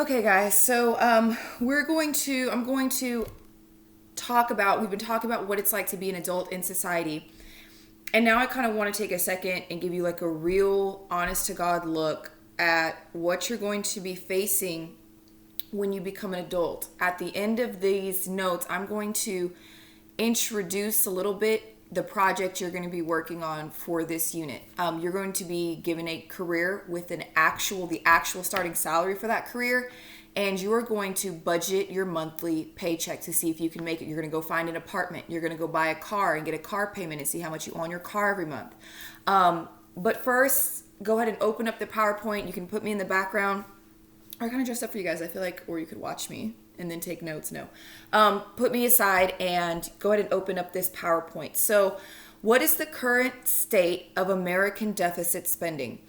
Okay, guys. So I'm going to talk about. We've been talking about what it's like to be an adult in society, and now I kind of want to take a second and give you like a real, honest to God look at what you're going to be facing when you become an adult. At the end of these notes, I'm going to introduce a little bit the project you're going to be working on for this unit. You're going to be given a career with the actual starting salary for that career, and you are going to budget your monthly paycheck to see if you can make it. You're going to go find an apartment. You're going to go buy a car and get a car payment and see how much you owe on your car every month. But first, go ahead and open up the PowerPoint. You can put me in the background. I kind of dressed up for you guys, I feel like, or you could watch me and then take notes. No. Put me aside and go ahead and open up this PowerPoint. So what is the current state of American deficit spending?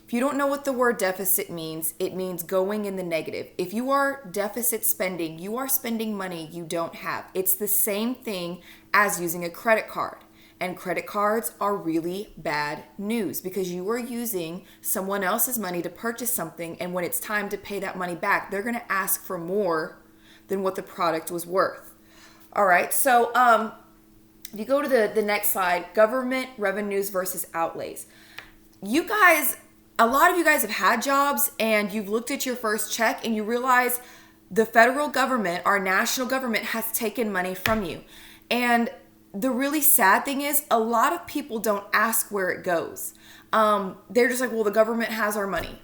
If you don't know what the word deficit means, it means going in the negative. If you are deficit spending, you are spending money you don't have. It's the same thing as using a credit card. And credit cards are really bad news because you are using someone else's money to purchase something, and when it's time to pay that money back, they're going to ask for more than what the product was worth. All right, so if you go to the next slide, government revenues versus outlays. You guys, a lot of you guys have had jobs and you've looked at your first check and you realize the federal government, our national government, has taken money from you. And the really sad thing is a lot of people don't ask where it goes. They're just like, well, the government has our money.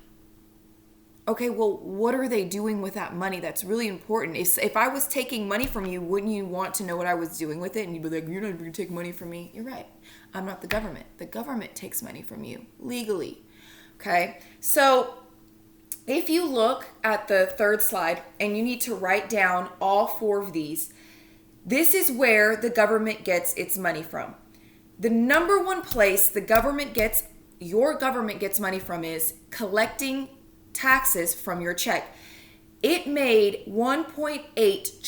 Okay, well, what are they doing with that money? That's really important. If I was taking money from you, wouldn't you want to know what I was doing with it? And you'd be like, you're not going to take money from me. You're right. I'm not the government. The government takes money from you legally. Okay, so if you look at the third slide and you need to write down all four of these, this is where the government gets its money from. The number one place your government gets money from is collecting taxes from your check. It made 1.8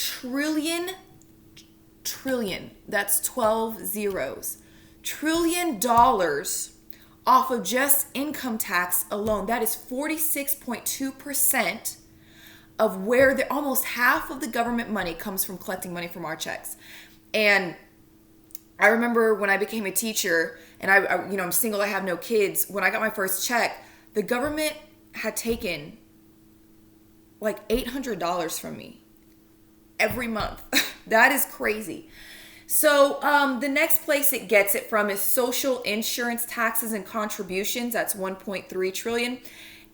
trillion, that's 12 zeros, trillion dollars off of just income tax alone. That is 46.2% of where almost half of the government money comes from collecting money from our checks. And I remember when I became a teacher and I'm single, I have no kids. When I got my first check, the government had taken like $800 from me every month. That is crazy. So the next place it gets it from is social insurance taxes and contributions. That's 1.3 trillion.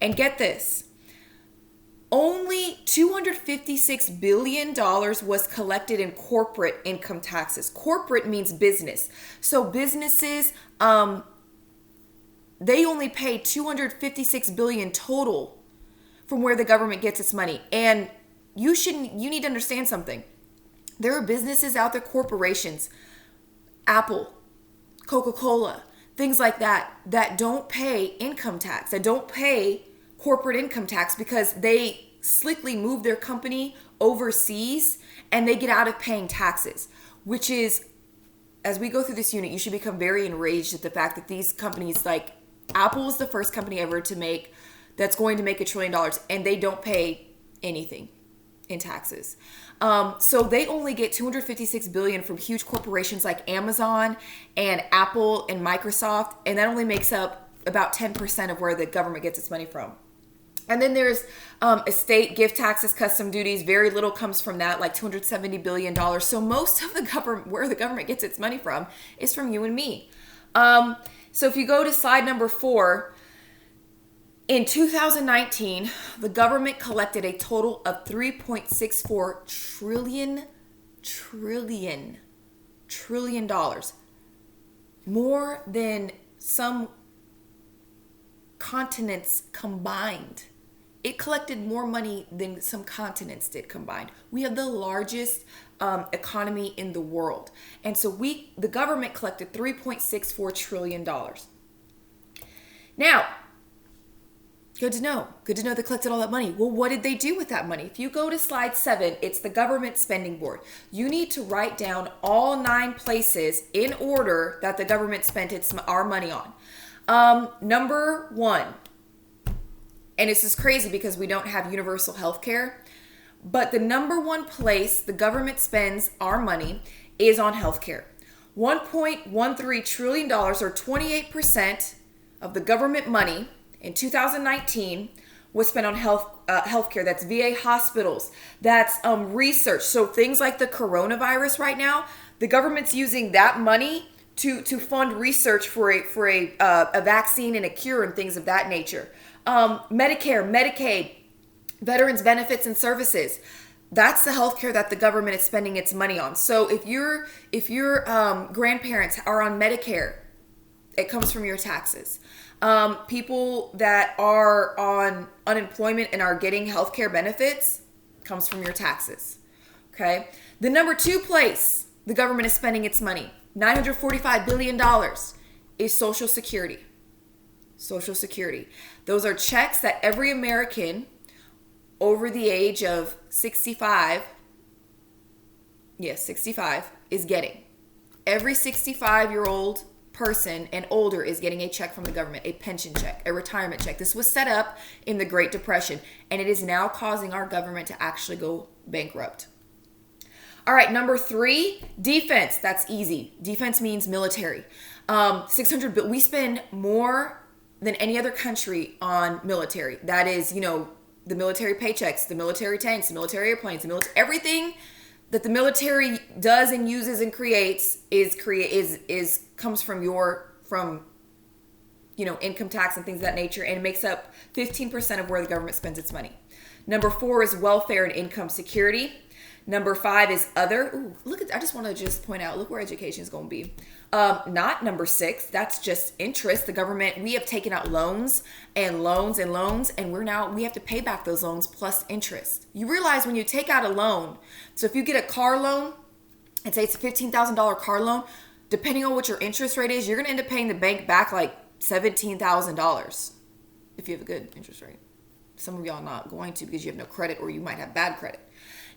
And get this, only $256 billion was collected in corporate income taxes. Corporate means business. So businesses, they only pay $256 billion total from where the government gets its money. And you need to understand something. There are businesses out there, corporations, Apple, Coca-Cola, things like that don't pay income tax, that don't pay corporate income tax because they slickly move their company overseas and they get out of paying taxes, which is, as we go through this unit, you should become very enraged at the fact that these companies, like Apple is the first company ever that's going to make $1 trillion, and they don't pay anything in taxes. So they only get $256 billion from huge corporations like Amazon and Apple and Microsoft, and that only makes up about 10% of where the government gets its money from. And then there's estate, gift taxes, custom duties. Very little comes from that, like $270 billion. So most of the government, where the government gets its money from, is from you and me. So if you go to slide number 4, in 2019, the government collected a total of $3.64 trillion dollars, more than some continents combined. It collected more money than some continents did combined. We have the largest economy in the world. And so the government collected $3.64 trillion. Now, good to know they collected all that money. Well, what did they do with that money? If you go to slide 7, it's the government spending board. You need to write down all 9 places in order that the government spent our money on. Number 1, And this is crazy because we don't have universal health care. But the number one place the government spends our money is on healthcare. $1.13 trillion, or 28% of the government money in 2019 was spent on healthcare. That's VA hospitals. That's research. So things like the coronavirus right now, the government's using that money to fund research for a vaccine and a cure and things of that nature. Medicare, Medicaid, veterans benefits and services. That's the healthcare that the government is spending its money on. So if your grandparents are on Medicare, it comes from your taxes. People that are on unemployment and are getting healthcare benefits comes from your taxes. Okay. The number two place the government is spending its money, $945 billion, is Social Security. Social Security. Those are checks that every American over the age of 65, yes, 65, is getting. Every 65-year-old person and older is getting a check from the government, a pension check, a retirement check. This was set up in the Great Depression, and it is now causing our government to actually go bankrupt. All right, number three, defense. That's easy. Defense means military. 600 billion. We spend more than any other country on military. That is, the military paychecks, the military tanks, the military airplanes, everything that the military does and uses and creates comes from income tax and things of that nature, and it makes up 15% of where the government spends its money. Number four is welfare and income security. Number five is other. Ooh, I just want to point out, look where education is going to be. Not number six. That's just interest. The government, we have taken out loans and loans and loans, and we have to pay back those loans plus interest. You realize when you take out a loan, so if you get a car loan, and say it's a $15,000 car loan, depending on what your interest rate is, you're going to end up paying the bank back like $17,000 if you have a good interest rate. Some of y'all not going to because you have no credit, or you might have bad credit.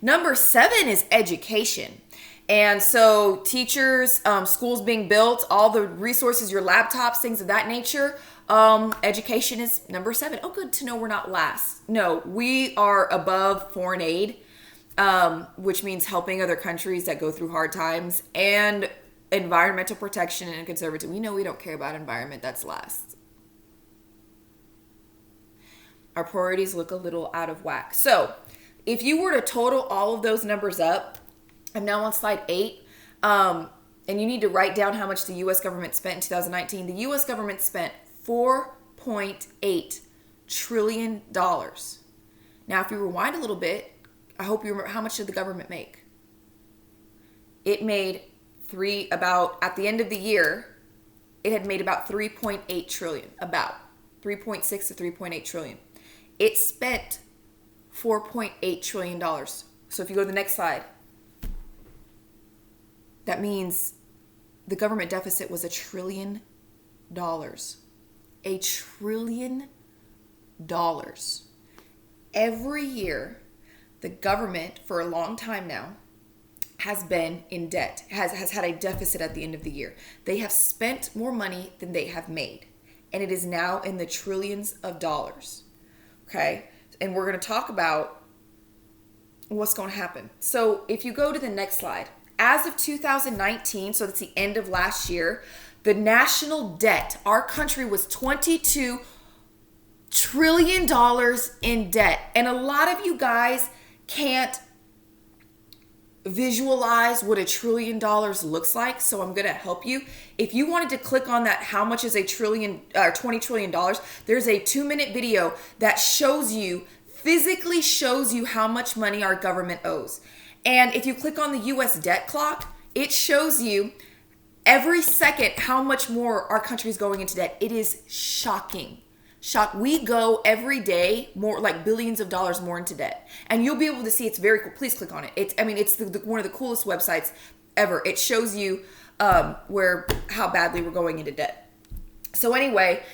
Number seven is education. And so teachers, schools being built, all the resources, your laptops, things of that nature. Education is number seven. Oh, good to know we're not last. No, we are above foreign aid, which means helping other countries that go through hard times, and environmental protection and conservative. We know we don't care about environment. That's last. Our priorities look a little out of whack. So if you were to total all of those numbers up, I'm now on slide 8, and you need to write down how much the U.S. government spent in 2019. The U.S. government spent $4.8 trillion. Now, if you rewind a little bit, I hope you remember, how much did the government make? It made at the end of the year, it had made about 3.8 trillion, about 3.6 to 3.8 trillion. It spent $4.8 trillion. So if you go to the next slide, that means the government deficit was $1 trillion. $1 trillion. Every year, the government, for a long time now, has been in debt, has had a deficit at the end of the year. They have spent more money than they have made, and it is now in the trillions of dollars. Okay? And we're going to talk about what's going to happen. So if you go to the next slide, as of 2019, so that's the end of last year, the national debt, our country was $22 trillion in debt. And a lot of you guys can't visualize what $1 trillion looks like, so I'm going to help you. If you wanted to click on that, how much is $20 trillion, there's a 2-minute video that physically shows you how much money our government owes. And if you click on the US debt clock, it shows you every second how much more our country is going into debt. It is shocking. We go every day more, like billions of dollars more into debt. And you'll be able to see, it's very cool. Please click on it. It's one of the coolest websites ever. It shows you how badly we're going into debt. So anyway,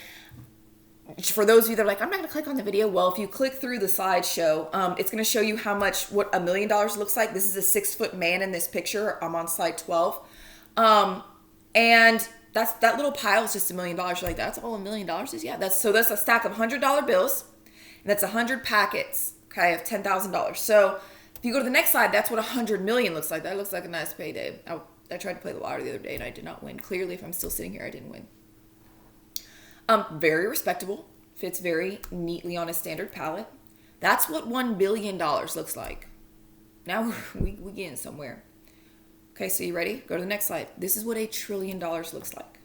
for those of you that are like, I'm not going to click on the video. Well, if you click through the slideshow, it's going to show you what $1 million looks like. This is a 6-foot man in this picture. I'm on slide 12. And that little pile is just $1 million. You're like, that's all $1 million is? Yeah. That's a stack of $100 bills. And that's 100 packets, okay, of $10,000. So if you go to the next slide, that's what 100 million looks like. That looks like a nice payday. I tried to play the lottery the other day and I did not win. Clearly, if I'm still sitting here, I didn't win. Very respectable. Fits very neatly on a standard pallet. That's what $1 billion looks like. Now we getting somewhere. Okay, so you ready? Go to the next slide. This is what $1 trillion looks like.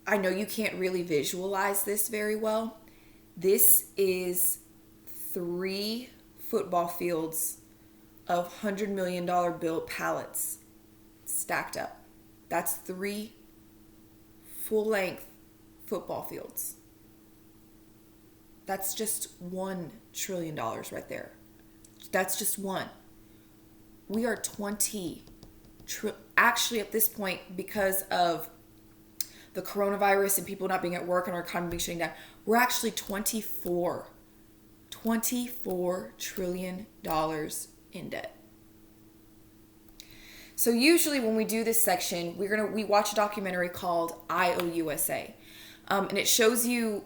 I know you can't really visualize this very well. This is 3 football fields of $100 million bill pallets stacked up. That's 3 full-length football fields. That's just $1 trillion right there. That's just one. We are 20. Actually, at this point, because of the coronavirus and people not being at work and our economy being shutting down, we're actually $24 trillion in debt. So usually when we do this section, we watch a documentary called Iousa, and it shows you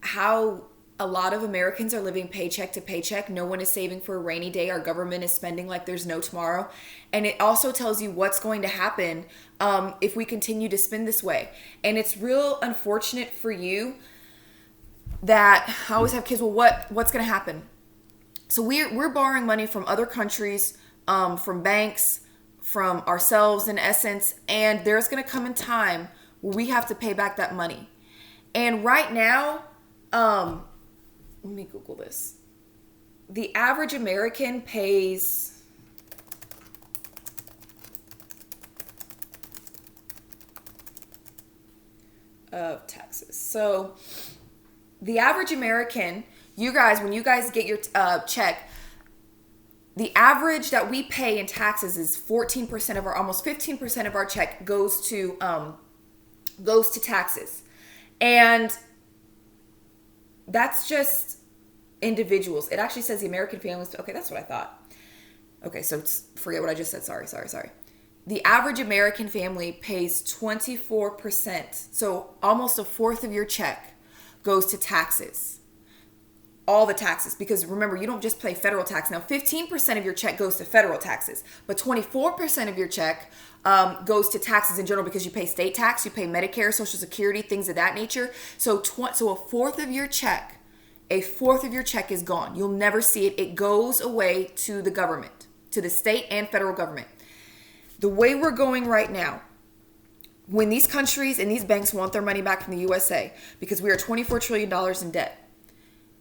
how a lot of Americans are living paycheck to paycheck. No one is saving for a rainy day. Our government is spending like there's no tomorrow. And it also tells you what's going to happen if we continue to spend this way. And it's real unfortunate for you that I always have kids, well, what's going to happen? So we're borrowing money from other countries, from banks, from ourselves in essence, and there's going to come a time where we have to pay back that money. And right now, let me Google this. The average American pays of taxes. So the average American, you guys, when you guys get your check, the average that we pay in taxes is 14% of our, almost 15% of our check goes to taxes. And that's just individuals. It actually says the American families. Okay, that's what I thought. Okay, so forget what I just said. Sorry. The average American family pays 24%. So almost a fourth of your check goes to taxes. All the taxes. Because remember, you don't just pay federal tax. Now, 15% of your check goes to federal taxes. But 24% of your check goes to taxes in general because you pay state tax, you pay Medicare, Social Security, things of that nature. So a fourth of your check is gone. You'll never see it. It goes away to the government, to the state and federal government. The way we're going right now, when these countries and these banks want their money back from the USA, because we are $24 trillion in debt,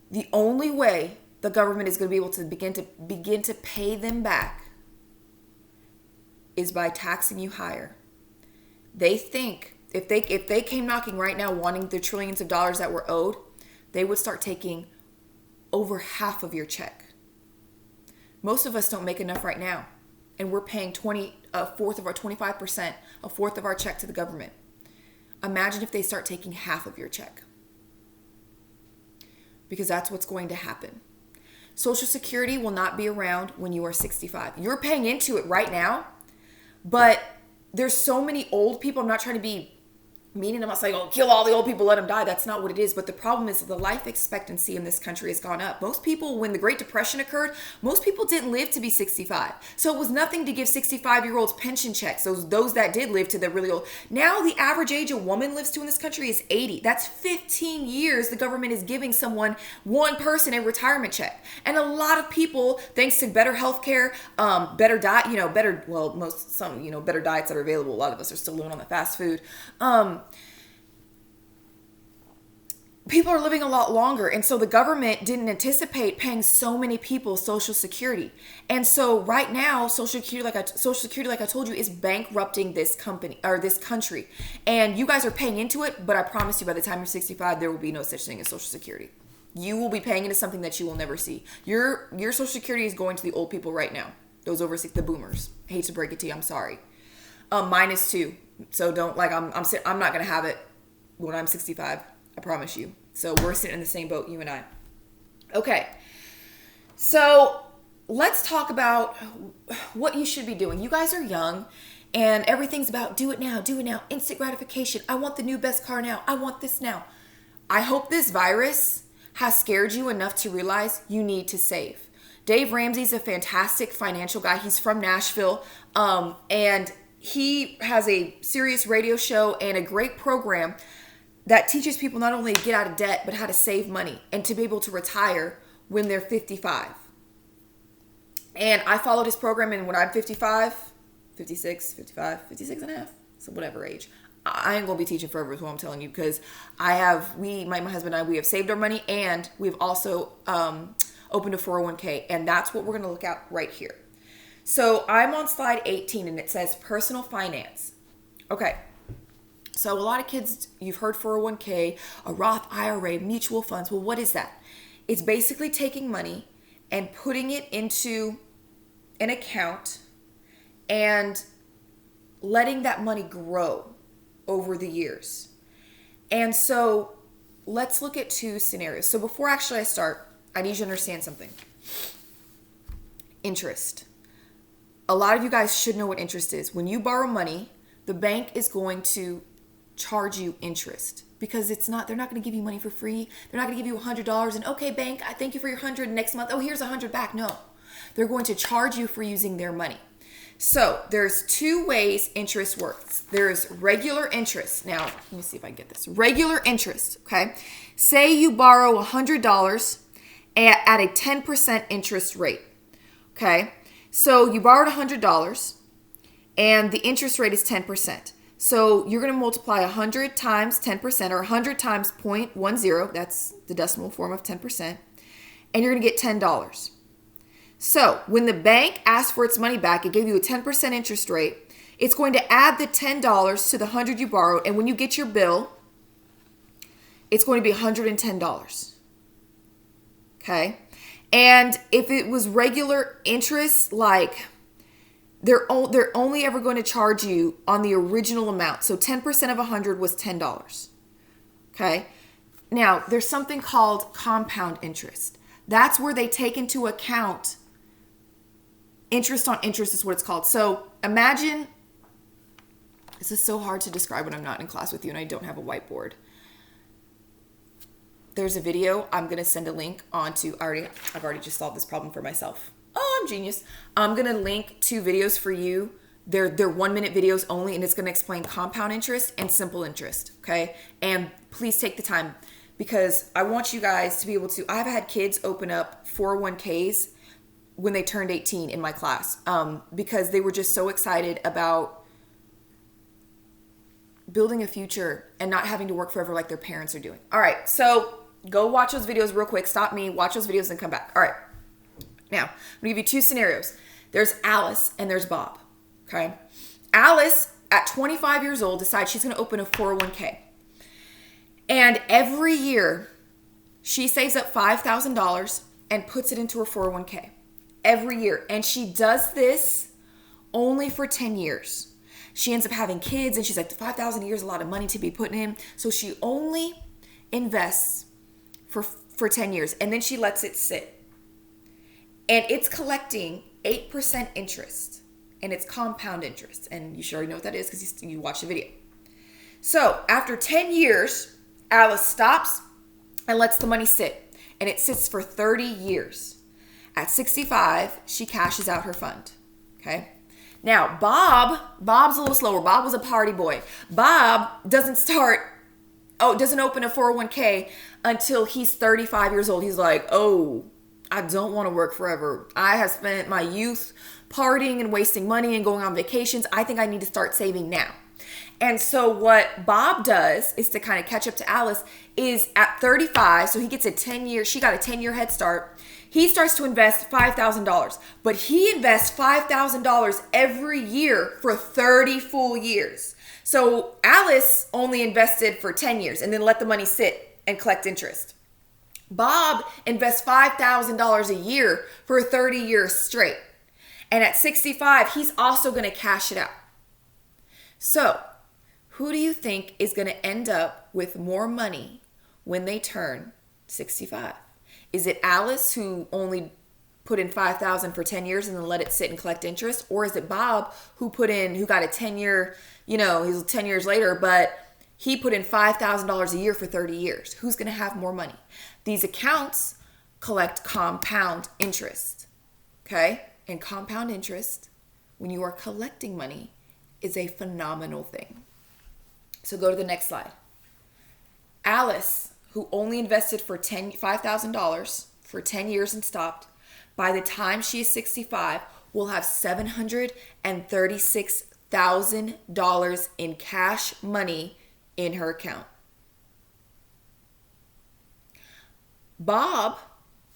the only way the government is going to be able to begin to pay them back is by taxing you higher. They think if they came knocking right now wanting the trillions of dollars that were owed, they would start taking over half of your check. Most of us don't make enough right now, and we're paying 25%, a fourth of our check to the government. Imagine if they start taking half of your check. Because that's what's going to happen. Social Security will not be around when you are 65. You're paying into it right now, but there's so many old people. I'm not trying to be meaning, I'm not saying, oh, kill all the old people, let them die. That's not what it is. But the problem is the life expectancy in this country has gone up. Most people, when the Great Depression occurred, most people didn't live to be 65. So it was nothing to give 65-year-olds pension checks. Those that did live to the really old. Now the average age a woman lives to in this country is 80. That's 15 years the government is giving one person a retirement check. And a lot of people, thanks to better healthcare, better diet, better diets that are available. A lot of us are still living on the fast food. People are living a lot longer, and so the government didn't anticipate paying so many people Social Security. And so right now, Social Security, like I told you, is bankrupting this company or this country. And you guys are paying into it, but I promise you, by the time you're 65, there will be no such thing as Social Security. You will be paying into something that you will never see. Your Social Security is going to the old people right now. Those over 60, the boomers. I hate to break it to you, I'm sorry. Mine is too. So don't I'm not gonna have it when I'm 65. I promise you. So we're sitting in the same boat, you and I. Okay. So let's talk about what you should be doing. You guys are young, And everything's about do it now, instant gratification. I want the new best car now. I want this now. I hope this virus has scared you enough to realize you need to save. Dave Ramsey's a fantastic financial guy. He's from Nashville, and he has a serious radio show and a great program that teaches people not only to get out of debt, but how to save money and to be able to retire when they're 55. And I followed his program, and when I'm 55, 56, 55, 56 and a half, so whatever age, I ain't gonna be teaching forever is what I'm telling you, because my husband and I, we have saved our money, and we've also opened a 401k, and that's what we're gonna look at right here. So I'm on slide 18, and it says personal finance. Okay, so a lot of kids, you've heard 401k, a Roth IRA, mutual funds. Well, what is that? It's basically taking money and putting it into an account and letting that money grow over the years. And so let's look at two scenarios. So before actually I start, I need you to understand something. Interest. A lot of you guys should know what interest is. When you borrow money, the bank is going to charge you interest, because they're not going to give you money for free. They're not going to give you $100 and, okay, bank, I thank you for your 100 next month. Oh, here's 100 back. No, they're going to charge you for using their money. So there's two ways interest works. There's regular interest. Now, let me see if I can get this. Regular interest, okay? Say you borrow $100 at a 10% interest rate, okay? So you borrowed $100 and the interest rate is 10%. So you're going to multiply 100 times 10%, or 100 times 0.10, that's the decimal form of 10%, and you're going to get $10. So when the bank asks for its money back, it gave you a 10% interest rate, it's going to add the $10 to the 100 you borrowed, and when you get your bill, it's going to be $110. Okay? And if it was regular interest, like they're only ever going to charge you on the original amount. So 10% of 100 was $10. Okay? Now, there's something called compound interest. That's where they take into account interest on interest is what it's called. So imagine, this is so hard to describe when I'm not in class with you and I don't have a whiteboard. There's a video. I'm going to send a link onto, I've already just solved this problem for myself. Oh, I'm genius. I'm going to link 2 videos for you. They're 1-minute videos only, and it's going to explain compound interest and simple interest, okay? And please take the time, because I want you guys to be able to, I've had kids open up 401ks when they turned 18 in my class, because they were just so excited about building a future and not having to work forever like their parents are doing. All right, so go watch those videos real quick. Stop me, watch those videos, and come back. All right. Now, I'm going to give you 2 scenarios. There's Alice and there's Bob, okay? Alice, at 25 years old, decides she's going to open a 401k. And every year, she saves up $5,000 and puts it into her 401k. Every year. And she does this only for 10 years. She ends up having kids, and she's like, $5,000 a year is a lot of money to be putting in. So she only invests for 10 years, and then she lets it sit. And it's collecting 8% interest, and it's compound interest. And you should already know what that is because you watched the video. So after 10 years, Alice stops and lets the money sit, and it sits for 30 years. At 65, she cashes out her fund, okay? Now, Bob's a little slower. Bob was a party boy. Bob doesn't open a 401k until he's 35 years old. He's like, oh, I don't want to work forever. I have spent my youth partying and wasting money and going on vacations. I think I need to start saving now. And so what Bob does is, to kind of catch up to Alice, is at 35, so he gets she got a 10-year head start. He starts to invest $5,000, but he invests $5,000 every year for 30 full years. So Alice only invested for 10 years and then let the money sit and collect interest. Bob invests $5,000 a year for 30 years straight. And at 65, he's also going to cash it out. So, who do you think is going to end up with more money when they turn 65? Is it Alice, who only put in 5,000 for 10 years and then let it sit and collect interest? Or is it Bob who got a 10-year, he's 10 years later, but he put in $5,000 a year for 30 years? Who's going to have more money? These accounts collect compound interest, okay? And compound interest, when you are collecting money, is a phenomenal thing. So go to the next slide. Alice, who only invested for $5,000 for 10 years and stopped, by the time she is 65, will have $736,000 in cash money in her account. Bob,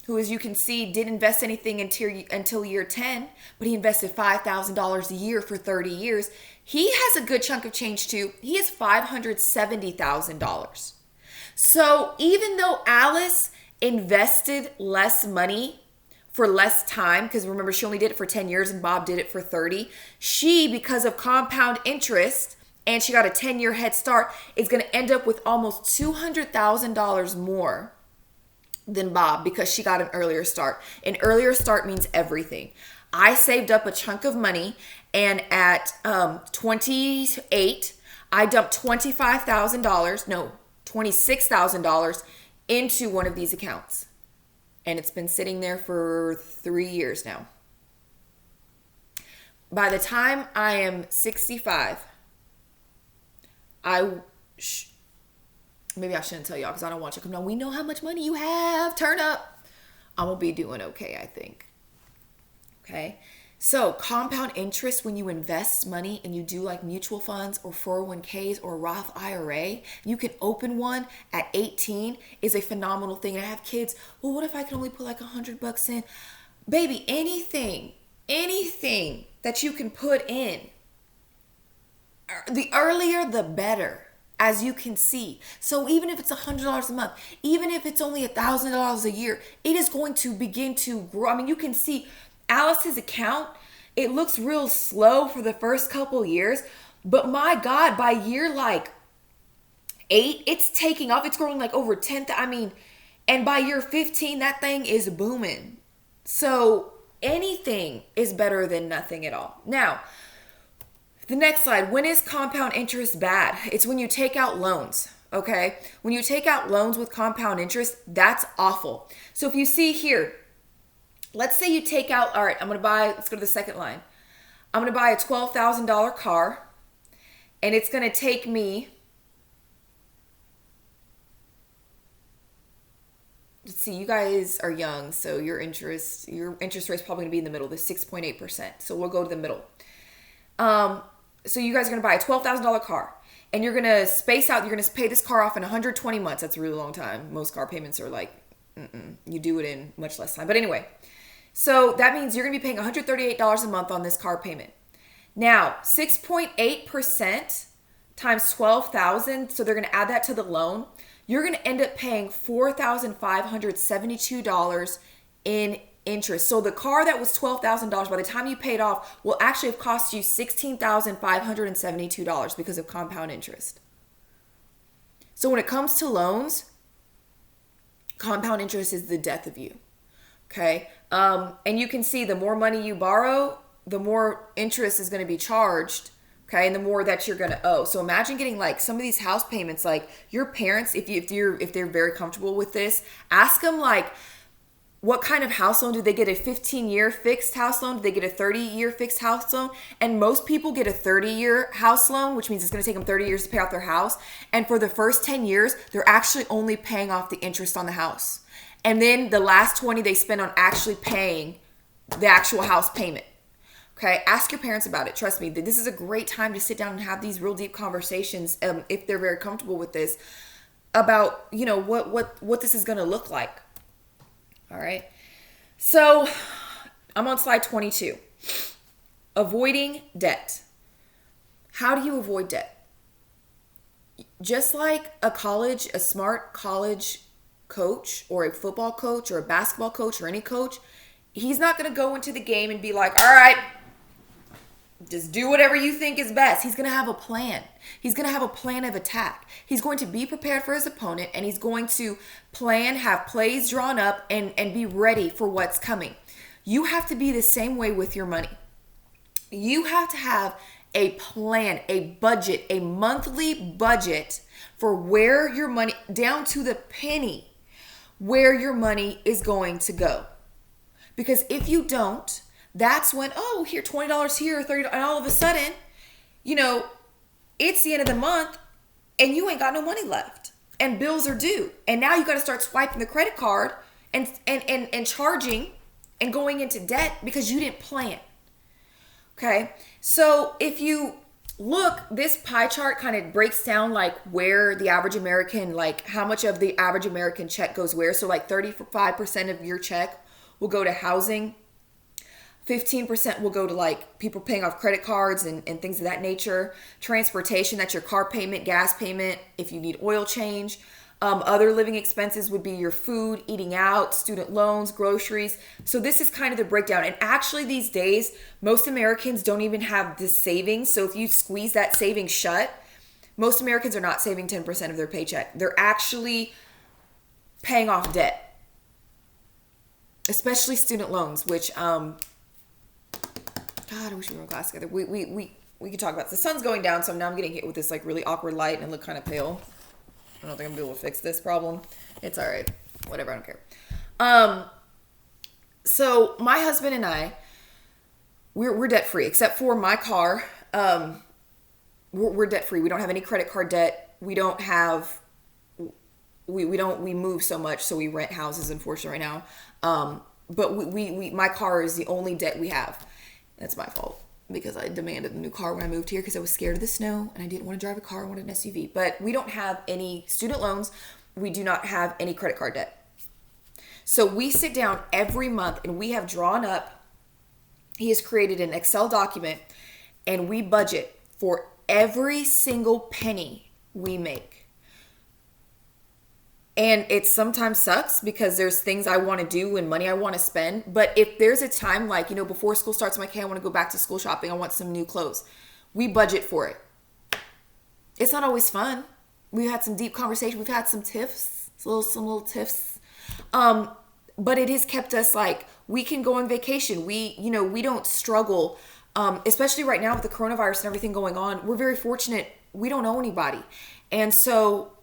who, as you can see, didn't invest anything until year 10, but he invested $5,000 a year for 30 years. He has a good chunk of change too. He has $570,000. So even though Alice invested less money for less time, because remember, she only did it for 10 years and Bob did it for 30, she, because of compound interest, and she got a 10-year head start, is going to end up with almost $200,000 more than Bob because she got an earlier start. An earlier start means everything. I saved up a chunk of money, and at 28, I dumped $26,000 into one of these accounts. And it's been sitting there for 3 years now. By the time I am 65, maybe I shouldn't tell y'all because I don't want you to come down. We know how much money you have. Turn up. I'm going to be doing okay, I think. Okay. So compound interest, when you invest money and you do like mutual funds or 401ks or Roth IRA, you can open one at 18, is a phenomenal thing. And I have kids. Well, what if I can only put like $100 in? Baby, anything that you can put in, the earlier, the better, as you can see. So even if it's $100 a month, even if it's only $1,000 a year, it is going to begin to grow. I mean, you can see Alice's account, it looks real slow for the first couple years, but my God, by year like 8, it's taking off. It's growing like over 10. And by year 15, that thing is booming. So anything is better than nothing at all. Now, the next slide, when is compound interest bad? It's when you take out loans, okay? When you take out loans with compound interest, that's awful. So if you see here, let's say you take out, all right, let's go to the second line. I'm going to buy a $12,000 car, and it's going to take me, let's see, you guys are young, so your interest rate is probably going to be in the middle, the 6.8%. So we'll go to the middle. So you guys are going to buy a $12,000 car, and you're going to space out, you're going to pay this car off in 120 months. That's a really long time. Most car payments are like, you do it in much less time. But anyway, so that means you're going to be paying $138 a month on this car payment. Now, 6.8% times 12,000, so they're going to add that to the loan. You're going to end up paying $4,572 in interest. So the car that was $12,000, by the time you paid off, will actually have cost you $16,572 because of compound interest. So when it comes to loans, compound interest is the death of you. Okay. And you can see the more money you borrow, the more interest is going to be charged. Okay. And the more that you're going to owe. So imagine getting like some of these house payments, like your parents, if they're very comfortable with this, ask them like, what kind of house loan? Do they get a 15-year fixed house loan? Do they get a 30-year fixed house loan? And most people get a 30-year house loan, which means it's going to take them 30 years to pay off their house. And for the first 10 years, they're actually only paying off the interest on the house. And then the last 20 they spend on actually paying the actual house payment. Okay, ask your parents about it. Trust me, this is a great time to sit down and have these real deep conversations, if they're very comfortable with this, about what this is going to look like. All right. So I'm on slide 22. Avoiding debt. How do you avoid debt? Just like a smart college coach or a football coach or a basketball coach or any coach, he's not going to go into the game and be like, all right, just do whatever you think is best. He's going to have a plan. He's going to have a plan of attack. He's going to be prepared for his opponent, and he's going to have plays drawn up and be ready for what's coming. You have to be the same way with your money. You have to have a plan, a budget, a monthly budget for where your money, down to the penny, where your money is going to go. Because if you don't, that's when, oh, here, $20 here, $30, and all of a sudden, it's the end of the month and you ain't got no money left and bills are due. And now you got to start swiping the credit card and charging and going into debt because you didn't plan. Okay. So if you look, this pie chart kind of breaks down like where the average American, like how much of the average American check goes where. So like 35% of your check will go to housing. 15% will go to like people paying off credit cards and things of that nature. Transportation, that's your car payment, gas payment, if you need oil change. Other living expenses would be your food, eating out, student loans, groceries. So this is kind of the breakdown. And actually these days, most Americans don't even have this savings. So if you squeeze that savings shut, most Americans are not saving 10% of their paycheck. They're actually paying off debt, especially student loans, which, God, I wish we were in class together. We could talk about this. The sun's going down, so now I'm getting hit with this like really awkward light and I look kind of pale. I don't think I'm gonna be able to fix this problem. It's all right. Whatever, I don't care. So my husband and I, we're debt free, except for my car. We're debt free. We don't have any credit card debt. We don't have, we move so much, so we rent houses, unfortunately, right now. But my car is the only debt we have. That's my fault, because I demanded a new car when I moved here because I was scared of the snow and I didn't want to drive a car. I wanted an SUV. But we don't have any student loans. We do not have any credit card debt. So we sit down every month and we have drawn up, he has created an Excel document, and we budget for every single penny we make. And it sometimes sucks because there's things I want to do and money I want to spend. But if there's a time like, before school starts, I'm like, hey, I want to go back to school shopping. I want some new clothes. We budget for it. It's not always fun. We've had some deep conversation. We've had some tiffs, some little tiffs. But it has kept us like, we can go on vacation. We don't struggle, especially right now with the coronavirus and everything going on. We're very fortunate. We don't owe anybody. And so,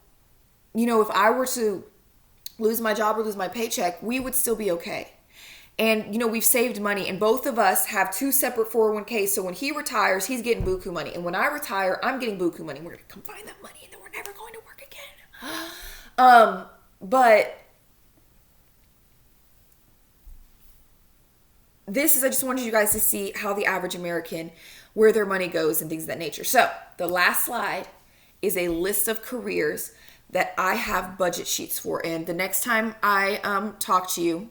if I were to lose my job or lose my paycheck, we would still be okay. And, we've saved money, and both of us have 2 separate 401ks. So when he retires, he's getting buku money. And when I retire, I'm getting buku money. We're going to combine that money and then we're never going to work again. But I just wanted you guys to see how the average American, where their money goes and things of that nature. So the last slide is a list of careers that I have budget sheets for. And the next time I talk to you,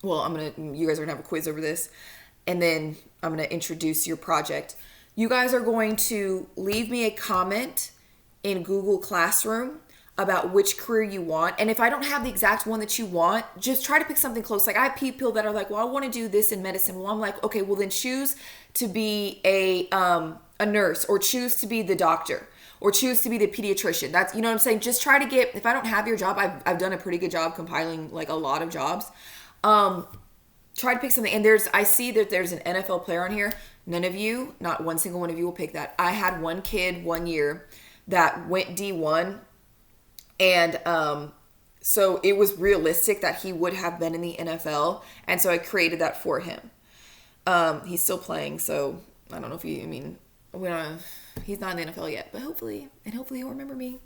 well, you guys are gonna have a quiz over this, and then I'm gonna introduce your project. You guys are going to leave me a comment in Google Classroom about which career you want. And if I don't have the exact one that you want, just try to pick something close. Like I have people that are like, well, I want to do this in medicine. Well, I'm like, okay, well then choose to be a nurse, or choose to be the doctor, or choose to be the pediatrician. That's, what I'm saying? Just try to get, if I don't have your job, I've done a pretty good job compiling like a lot of jobs. Try to pick something. And I see that there's an NFL player on here. None of you, not one single one of you will pick that. I had one kid one year that went D1. And so it was realistic that he would have been in the NFL. And so I created that for him. He's still playing. So I don't know if he's not in the NFL yet, but hopefully he'll remember me.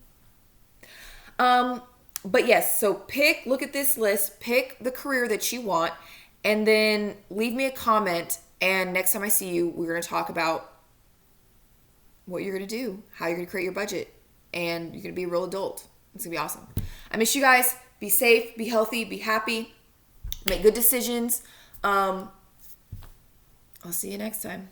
But yes, so look at this list, pick the career that you want, and then leave me a comment. And next time I see you, we're going to talk about what you're going to do, how you're going to create your budget, and you're going to be a real adult. It's going to be awesome. I miss you guys. Be safe, be healthy, be happy, make good decisions. I'll see you next time.